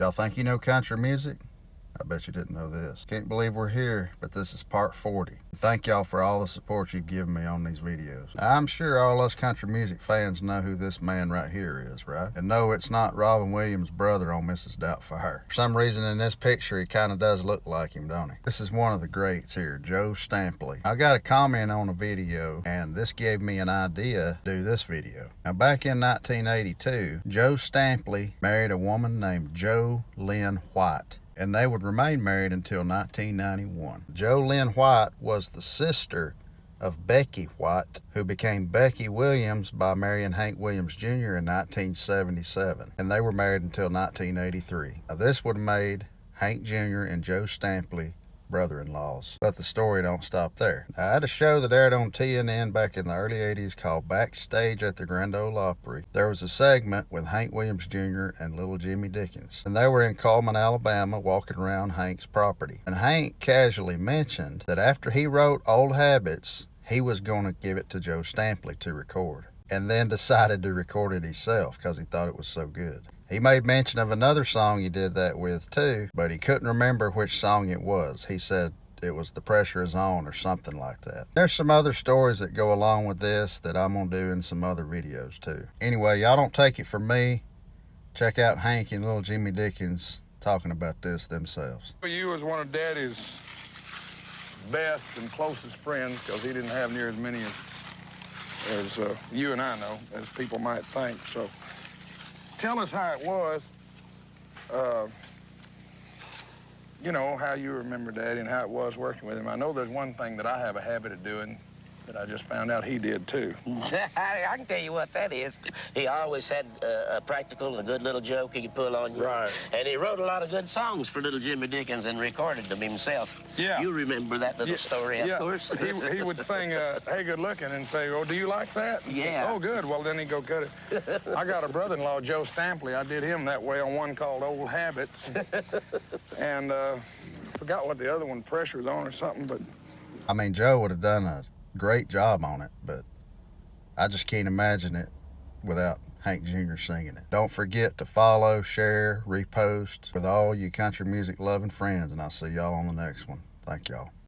Y'all think you know country music? I bet you didn't know this. Can't believe we're here, but this is part 40. Thank y'all for all the support you've given me on these videos. I'm sure all us country music fans know who this man right here is, right? And no, it's not Robin Williams' brother on Mrs. Doubtfire. For some reason in this picture, he kind of does look like him, don't he? This is one of the greats here, Joe Stampley. I got a comment on a video, and this gave me an idea to do this video. Now, back in 1982, Joe Stampley married a woman named Jo Lynn White, and they would remain married until 1991. Jo Lynn White was the sister of Becky White, who became Becky Williams by marrying Hank Williams Jr. in 1977, and they were married until 1983. Now, this would have made Hank Jr. and Joe Stampley brother-in-laws. But the story don't stop there. Now, I had a show that aired on TNN back in the early 80s called Backstage at the Grand Ole Opry. There was a segment with Hank Williams Jr. and little Jimmy Dickens, and they were in Coleman, Alabama, walking around Hank's property. And Hank casually mentioned that after he wrote Old Habits, he was going to give it to Joe Stampley to record, and then decided to record it himself because he thought it was so good. He made mention of another song he did that with too, but he couldn't remember which song it was. He said it was The Pressure Is On or something like that. There's some other stories that go along with this that I'm going to do in some other videos too. Anyway, y'all don't take it from me. Check out Hank and little Jimmy Dickens talking about this themselves. You was one of Daddy's best and closest friends, because he didn't have near as many as you and I know, as people might think. So tell us how it was, you know, how you remember Daddy and how it was working with him. I know there's one thing that I have a habit of doing that I just found out he did too. I can tell you what that is. He always had a practical and a good little joke he could pull on you. Right. And he wrote a lot of good songs for little Jimmy Dickens and recorded them himself. Yeah. You remember that little story, of course. He would sing, hey, good looking, and say, oh, do you like that? Yeah. Oh, good. Well, then he'd go cut it. I got a brother-in-law, Joe Stampley. I did him that way on one called Old Habits. And forgot what the other one, Pressure's On or something, but... I mean, Joe would have done a great job on it, but I just can't imagine it without Hank Jr. singing it. Don't forget to follow, share, repost with all you country music loving friends, and I'll see y'all on the next one. Thank y'all.